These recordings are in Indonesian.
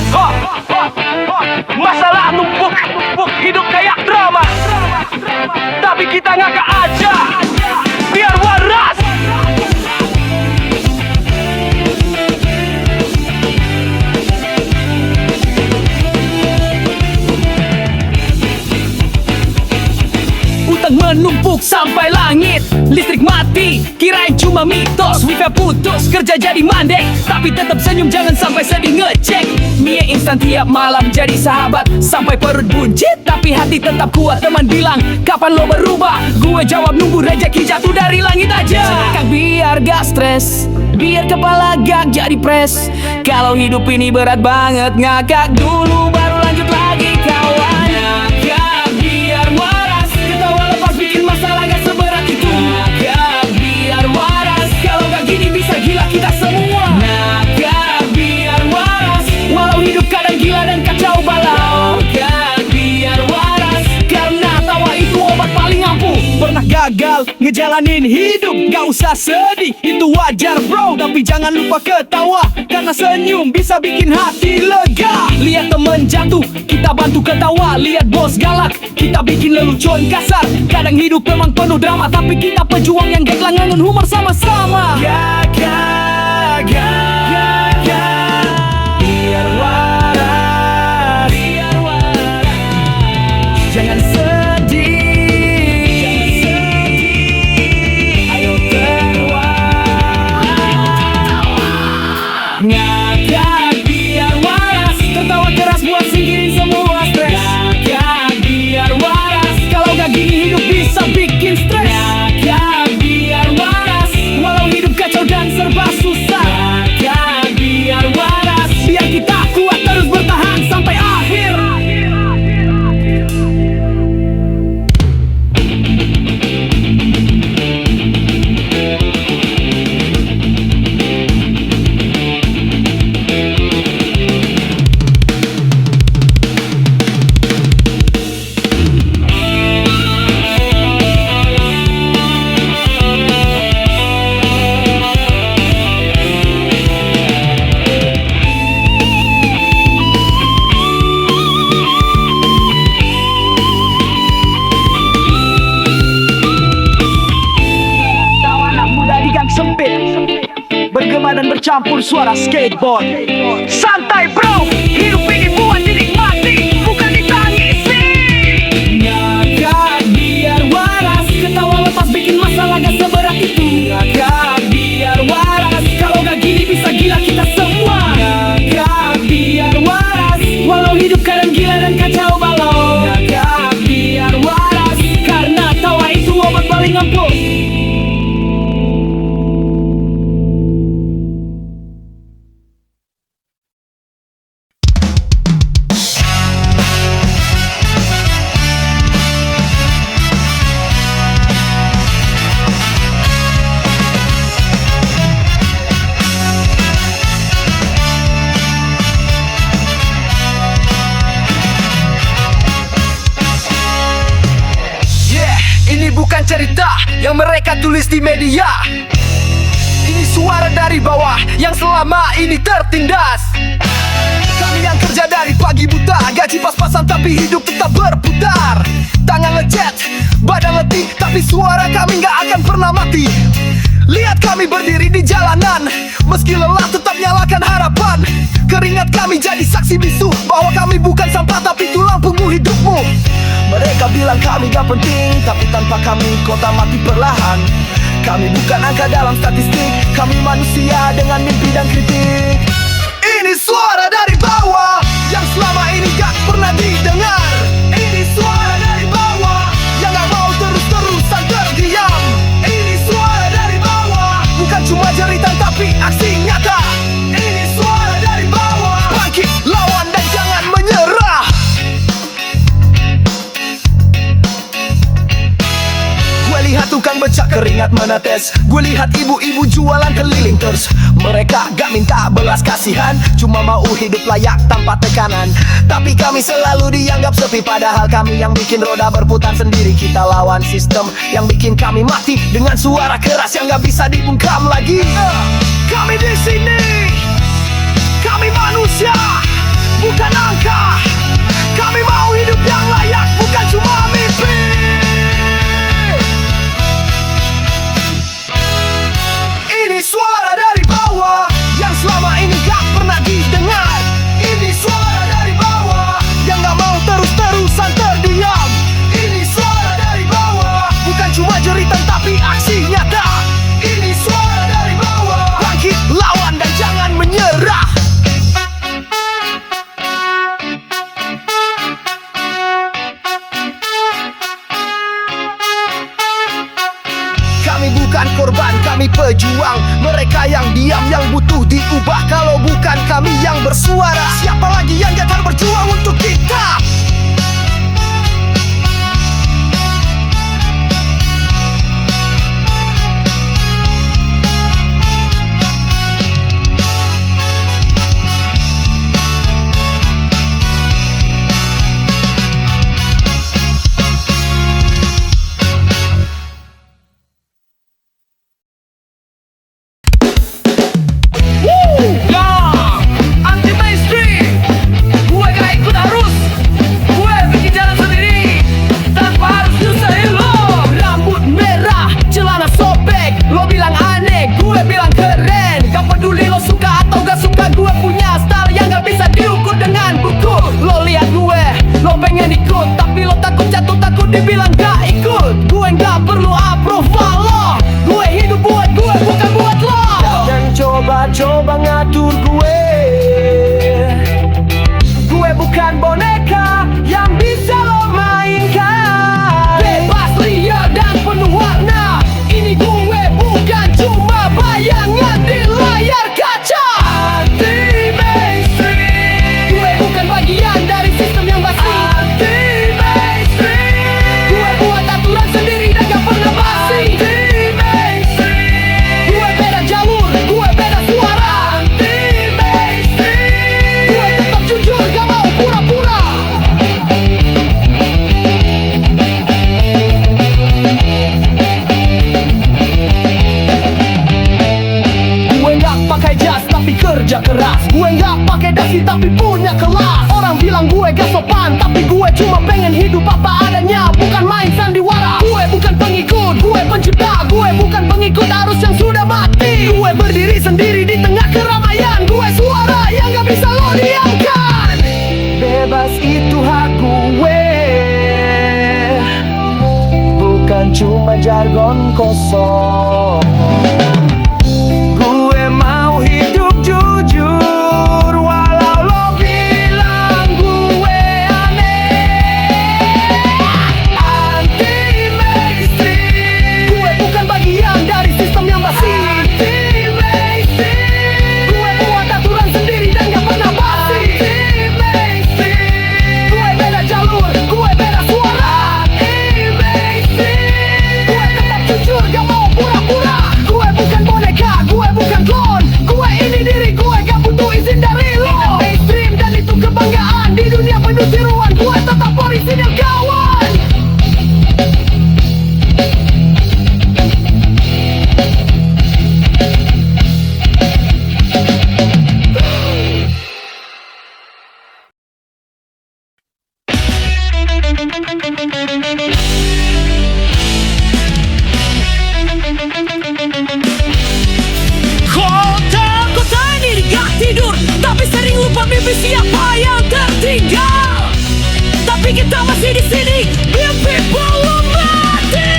Ha, ha, ha. Masalah numpuk, hidup kayak drama. Tapi kita ngakak aja, biar waras. Utang menumpuk sampai langit, listrik mati, kirain cuma mitos. Wifi putus, kerja jadi mandek, tapi tetap senyum jangan sampai sedih ngecek. Mie instan tiap malam jadi sahabat, sampai perut buncit tapi hati tetap kuat. Teman bilang, kapan lo berubah? Gue jawab nunggu rezeki jatuh dari langit aja. Kak biar gak stres, biar kepala gak jadi pres. Kalau hidup ini berat banget, ngakak dulu baru lanjut lagi kawan. Ngakak biar waras, ketawa lepas bikin masalah gak seberat itu. Ngakak biar waras, kalau gak gini bisa gila kita semua. Ngakak biar waras, walau hidup kadang gila dan kacau balau. Ngakak biar waras, karena tawa itu obat paling ampuh. Pernah gagal ngejalanin hidup, gak usah sedih, itu wajar bro. Tapi jangan lupa ketawa, karena senyum bisa bikin hati lega. Lihat temen jatuh, kita bantu ketawa. Lihat bos galak, kita bikin lelucon kasar. Kadang hidup memang penuh drama, tapi kita pejuang yang gak ngangun humor sama-sama. Biar waras, jangan ngakak biar waras, tertawa keras buat singkirin semua stres. Ngakak biar waras, kalau gak gini hidup bisa bikin stres. Ngakak biar waras, walau hidup kacau dan serba susah. Ngakak biar waras, biar kita kuat terus bertahan sampai akhir. Bergema dan bercampur suara skateboard. Santai bro, hidup ini buat dinikmati, bukan ditangisi. Ngakak biar waras, ketawa lepas bikin masalah gak seberat itu. Ngakak biar waras, kalau gak gini bisa gila kita semua. Ngakak biar waras, walau hidup kadang gila dan kacau balau. Ngakak biar waras, karena tawa itu obat paling ampuh. Bukan cerita yang mereka tulis di media. Ini suara dari bawah yang selama ini tertindas. Kami yang kerja dari pagi buta, gaji pas-pasan tapi hidup tetap berputar. Tangan ngecet, badan letih, tapi suara kami gak akan pernah mati. Lihat kami berdiri di jalanan, meski lelah tetap nyalakan harapan. Keringat kami jadi saksi bisu bahwa kami bukan sampah tapi tulang punggung hidupmu. Mereka bilang kami gak penting, tapi tanpa kami kota mati perlahan. Kami bukan angka dalam statistik, kami manusia dengan mimpi dan kritik. Ini suara dari bawah yang selama ini gak pernah didengar. Ini suara dari bawah yang gak mau terus-terusan terdiam. Ini suara dari bawah, bukan cuma jeritan tapi aksi nyata. Ini suara dari bawah, bangkit, lawan dan jangan menyerah. Gue lihat tukang becak keringat menetes, gue lihat ibu-ibu jualan keliling terus. Mereka gak minta belas kasihan, cuma mau hidup layak tanpa tekanan. Tapi kami selalu dianggap sepi, padahal kami yang bikin roda berputar sendiri. Kita lawan sistem yang bikin kami mati dengan suara keras yang gak bisa dibungkam lagi. Kami di sini, kami manusia, pakai dasi tapi punya kelas. Orang bilang gue gak sopan, tapi gue cuma pengen hidup apa adanya. Bukan main sandiwara. Gue bukan pengikut, gue pencipta. Gue bukan pengikut arus yang sudah mati. Gue berdiri sendiri di tengah keramaian. Gue suara yang gak bisa lo diamkan. Bebas itu hak gue, bukan cuma jargon kosong. Gue mau hidup jujur, walau lo bilang gue aneh. Anti mainstream, gue bukan bagian dari sistem yang basi. Anti mainstream, gue buat aturan sendiri dan gak pernah basi. Anti mainstream, gue beda jalur, gue beda suara. Anti mainstream, gue tetap jujur, gak mau pura-pura. Gue bukan boneka, gue bukan klon. Gue ini diri gue, gak butuh izin dari lo. Mainstream dan itu kebanggaan di dunia penuh tiruan. Gue tetap orisinil kawan. Kota ini gak tidur, tapi sering lupa mimpi siapa yang tertinggal. Tapi kita masih di sini, mimpi belum mati.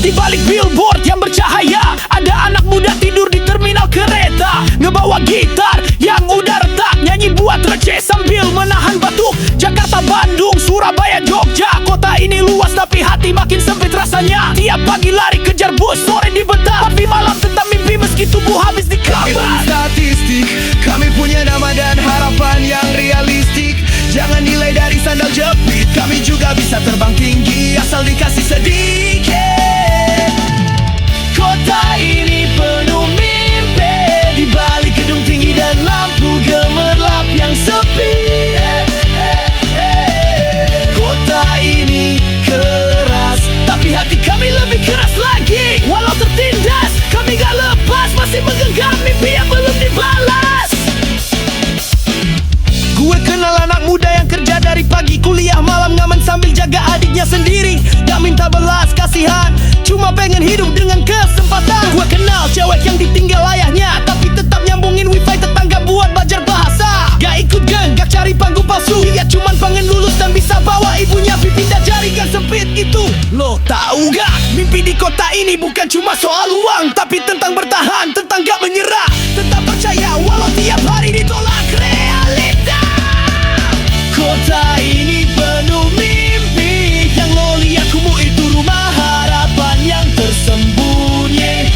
Di balik billboard yang bercahaya, ada anak muda tidur di terminal kereta, ngebawa gitar yang udah retak, nyanyi buat receh sambil menahan batuk. Jakarta, Bandung, Surabaya, Jogja, kota ini luas tapi hati makin sempit rasanya. Tiap pagi lari kejar bus, sore di bentar, tapi malam tetap mimpi meski tubuh habis Kami dikabar. bukan statistik, kami punya nama dan harapan yang realistik. Jangan nilai dari sandal jepit, kami juga bisa terbang tinggi asal dikasih sedikit. Kota ini penuh mimpi, di balik gedung tinggi dan lampu gemerlap yang sepi. Kota ini keras, tapi hati kami lebih keras lagi. Walau tertindas, kami gak lepas, masih menggenggam mimpi yang belum dibalas. Gue kenal anak muda yang kerja dari pagi, kuliah malam, ngamen sambil jaga adiknya sendiri. Gak minta belas kasihan, cuma pengen hidup dengan kesempatan. Gue kenal cewek yang ditinggal ayahnya, tapi tetap nyambungin wifi tetangga buat belajar bahasa. Gak ikut geng, gak cari panggung palsu, dia cuman pengen lulus dan bisa bawa ibunya pindah jaringan sempit itu. Lo tahu gak, mimpi di kota ini bukan cuma soal uang, tapi tentang bertahan, tentang gak menyerah, tetap percaya walau tiap hari ditolak realita. Kota ini penuh mimpi, yang lo lihat kumuh itu rumah harapan yang tersembunyi.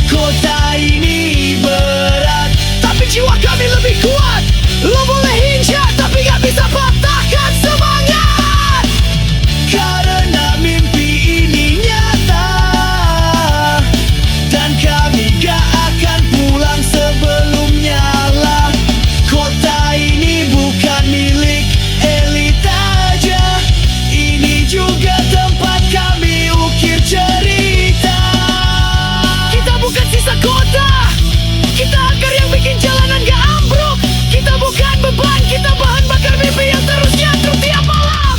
Kota ini berat, tapi jiwa kami lebih kuat. Lo boleh hinjak, tapi gak bisa patahkan semangat. Karena mimpi ini nyata, dan kami gak akan pulang sebelum nyala. Kota ini bukan milik elit aja, ini juga tempat kami ukir cerita. Kita bukan sisa kota, kita akar yang bikin jalanan gak ambruk. Kita bukan beban, kita bahan bakar mimpi yang terus nyantrum tiap malam.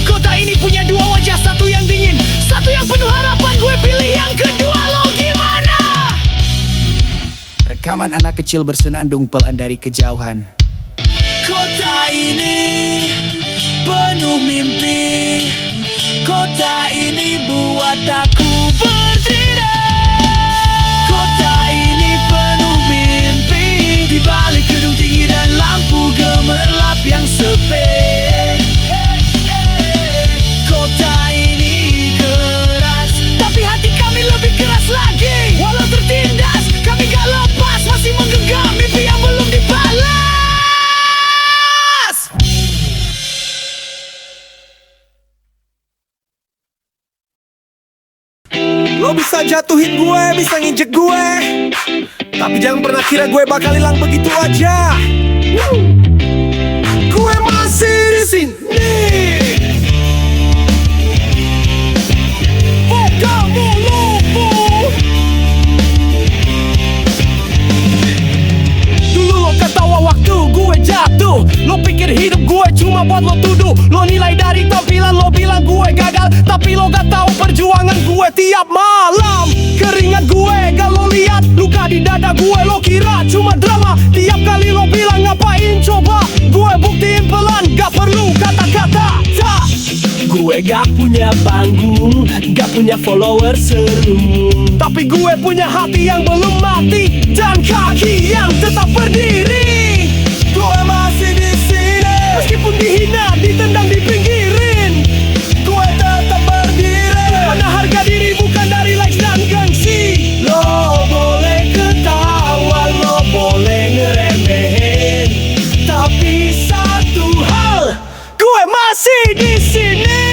Kota ini punya dua wajah, satu yang dingin, satu yang penuh harapan. Gue pilih yang kedua, lo gimana? Rekaman anak kecil bersenandung pelan dari kejauhan. Kota ini penuh mimpi, kota ini buat aku berdiri. Kota ini penuh mimpi, di balik gedung tinggi dan lampu gemerlap yang sepi. Kota ini keras, tapi hati kami lebih keras lagi. Walau tertindas, kami gak lepas, masih menggenggam mimpi yang belum dibalas. jatuhin gue, bisa nginjek gue. Tapi jangan pernah kira gue bakal hilang begitu aja. Gue masih di sini. Kamu lumpuh. Dulu lo ketawa waktu gue jatuh. Lo pikir hidup gue cuma buat lo tuduh. Lo nilai dari tampilan, lo bilang gue gagal. Tapi lo gak tahu perjuangan gue tiap malam. Keringat gue gak lo lihat, luka di dada gue lo kira cuma drama. Tiap kali lo bilang ngapain coba, gue buktiin pelan, gak perlu kata-kata. Gue gak punya panggung, gak punya follower seru, tapi gue punya hati yang belum mati dan kaki yang tetap berdiri. Gue masih di sini. Meskipun dihina, ditendang, dipinggirin, Gue tetap berdiri. mana harga diri bukan dari likes dan gengsi. Lo boleh ketawa, lo boleh ngeremehin, tapi satu hal, gue masih di sini.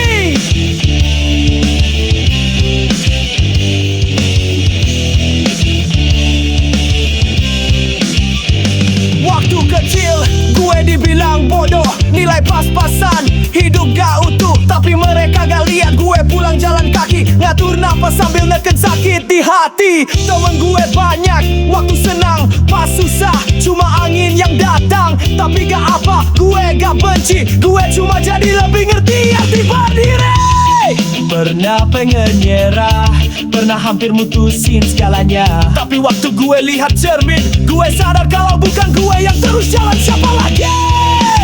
Waktu kecil gue dibilang bodoh, nilai pas-pasan, hidup gak utuh. Tapi mereka gak lihat gue pulang jalan kaki, ngatur napas sambil neken sakit di hati. Temen gue banyak, waktu senang, pas susah, cuma angin yang datang. Tapi gak apa, gue gak benci, gue cuma jadi lebih ngerti arti berdiri. Pernah pengen nyerah, pernah hampir mutusin segalanya. Tapi waktu gue lihat cermin, gue sadar kalau bukan gue yang terus jalan, siapa lagi?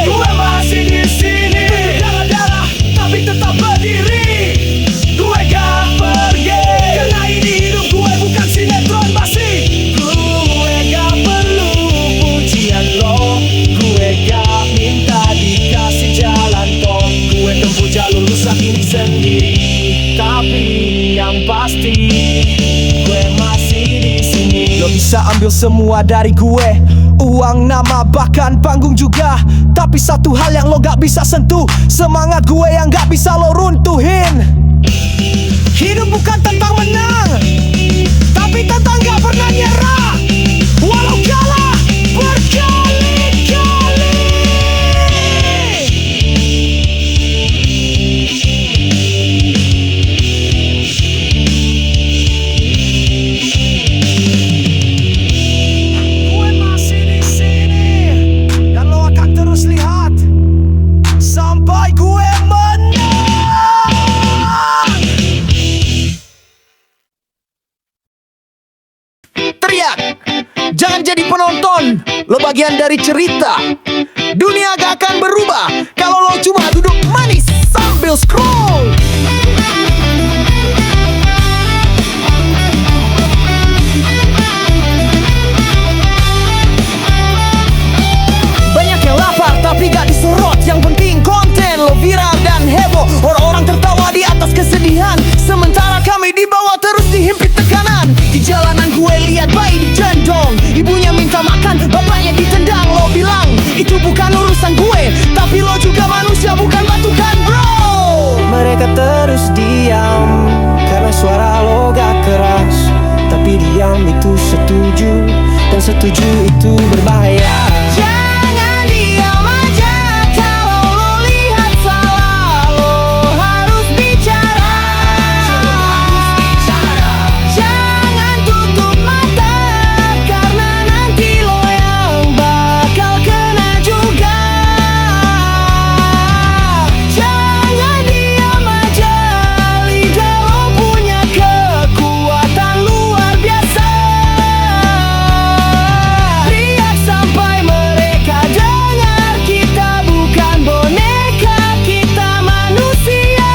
Gue masih di sini, berdarah-darah, tapi tetap berdiri. Gue gak pergi, karena ini hidup gue bukan sinetron basi. Gue gak perlu pujian lo, gue gak minta dikasih jalan tol. Gue tempuh jalur rusak ini sendiri. Tapi yang pasti gue masih di sini. Lo bisa ambil semua dari gue, uang, nama, bahkan panggung juga. Tapi satu hal yang lo gak bisa sentuh, semangat gue yang gak bisa lo runtuhin. Hidup bukan tentang menang, tapi tentang gak pernah nyerah, walau kalah berkali-kali. Gue masih di sini, dan lo akan terus lihat sampai gue menang. Teriak, jangan jadi penonton. Lo bagian dari cerita. Dunia gak akan berubah kalau lo cuma duduk manis sambil scroll. Banyak yang lapar tapi gak disorot. Yang penting konten lo viral dan heboh. Orang-orang tertawa di atas kesedihan, sementara kami di bawah terus dihimpit tekanan. Di jalanan gue lihat bayi digendong, ibunya minta makan, bapaknya ditendang. Lo bilang itu bukan urusan gue, tapi lo juga manusia bukan batu kan bro. Mereka terus diam karena suara lo gak keras, tapi diam itu setuju, dan setuju itu berbahaya. Jangan diam aja kalau lo lihat salah, lo harus bicara. Jangan tutup mata karena nanti lo yang bakal kena juga. Jangan diam aja, lidah lo punya kekuatan luar biasa. Teriak sampai mereka dengar, kita bukan boneka, kita manusia.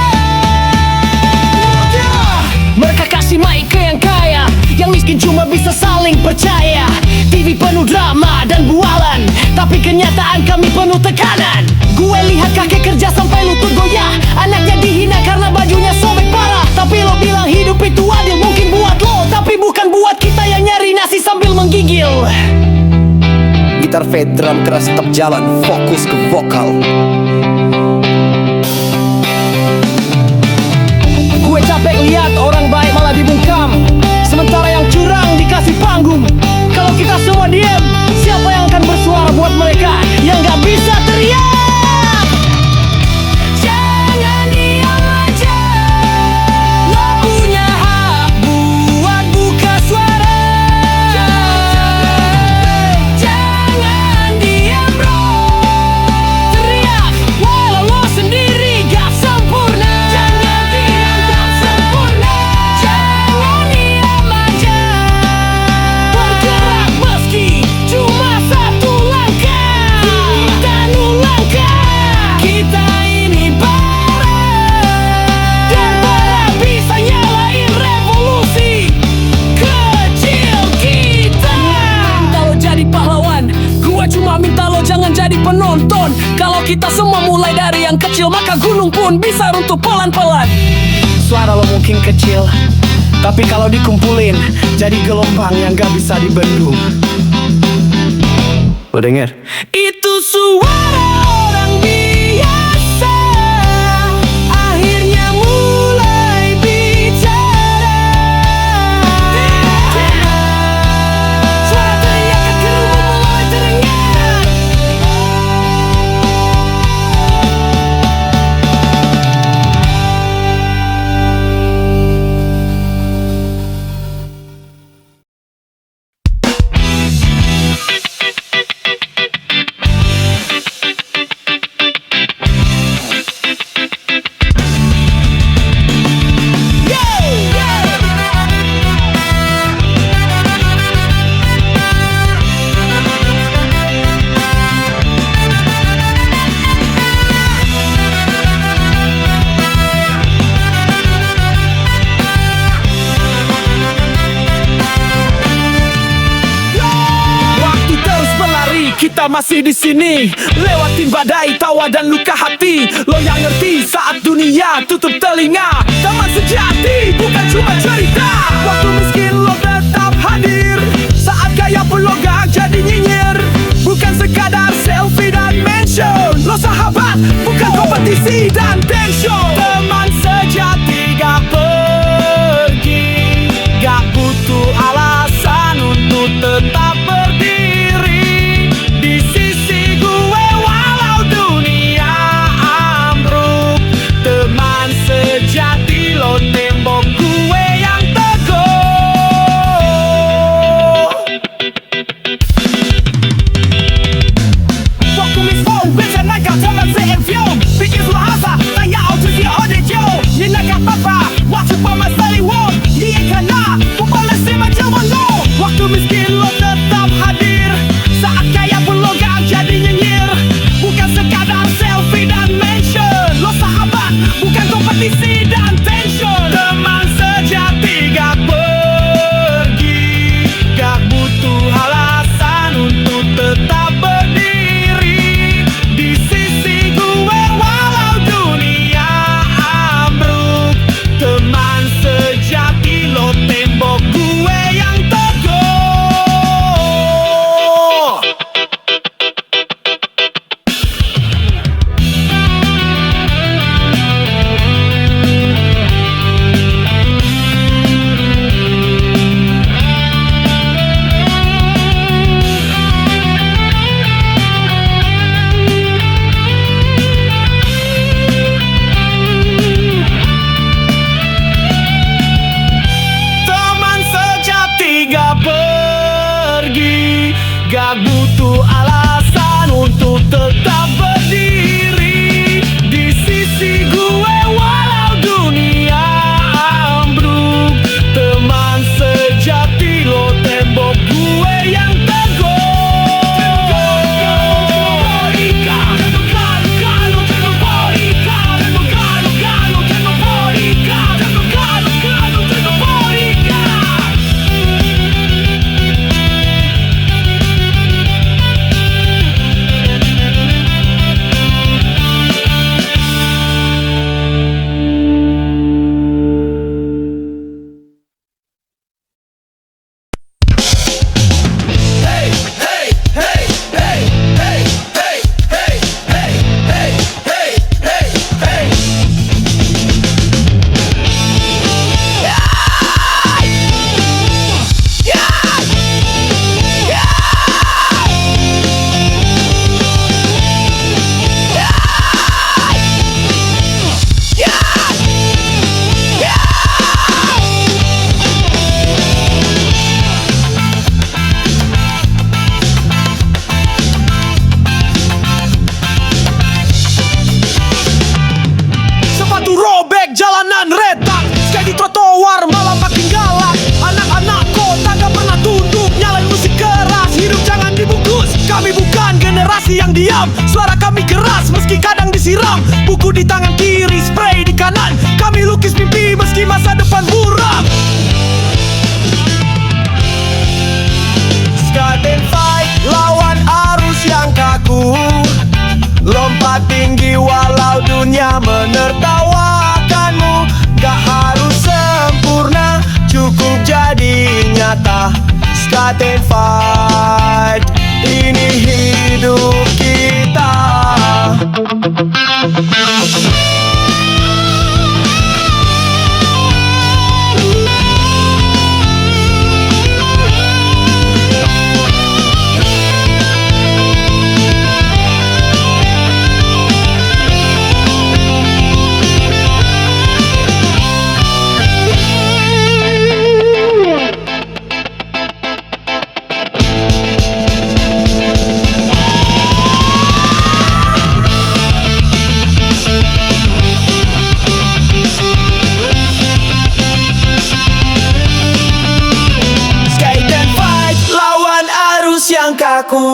Mereka kasih mic ke yang kaya, yang miskin cuma bisa saling percaya. TV penuh drama dan bualan, tapi kenyataan kami penuh tekanan. Gue lihat kakek kerja sampai lutut goyah, anaknya dihina karena bajunya sobek parah. Tapi lo bilang hidup itu adil, mungkin buat lo, tapi bukan buat kita yang nyari nasi sambil menggigil. Gitar fade, drum keras tetap jalan, fokus ke vokal. Gue capek lihat orang baik malah dibungkam, sementara yang curang dikasih panggung. Kalau kita semua diem, siapa yang akan bersuara buat mereka yang gak bisa teriak? Jangan diam aja, lo punya hak buat buka suara. Jangan diam bro, teriak walau lo sendiri gak sempurna. Jangan diam gak sempurna. Jangan diam aja, bergerak meski cuma satu langkah. Dan langkah kita ini bareng, dan bareng bisa nyalain revolusi kecil kita. Minta lo jadi pahlawan, gua cuma minta lo jangan jadi penonton. Kalau kita semua mulai dari yang kecil, maka gunung pun bisa runtuh pelan-pelan. Suara lo mungkin kecil, tapi kalau dikumpulin jadi gelombang yang gak bisa dibendung. Lo denger? Itu suara orang biasa, akhirnya mulai bicara. Suara teriakan kerumun mulai terdengar. Waktu terus berlari, kita masih di sini, lewatin badai, tawa dan luka hati. Lo yang ngerti saat dunia tutup telinga, teman sejati bukan cuma cerita. Waktu miskin lo tetap hadir, saat gaya pun lo gak jadi nyinyir. Bukan sekadar selfie dan mention, lo sahabat bukan kompetisi dan tension. Teman sejati gak pergi, gak butuh alasan untuk tetap berdiri di sisi gue walau dunia ambruk. Teman sejati lo tembok gue yang teguh. generasi yang diam. Suara kami keras meski kadang disiram. Buku di tangan kiri, spray di kanan. Kami lukis mimpi meski masa depan buram. Skating fight lawan arus yang kaku. Lompat tinggi walau dunia menertawakanmu. Gak harus sempurna, cukup jadi nyata. Skating fight, ini hidup kita. Yang kaku,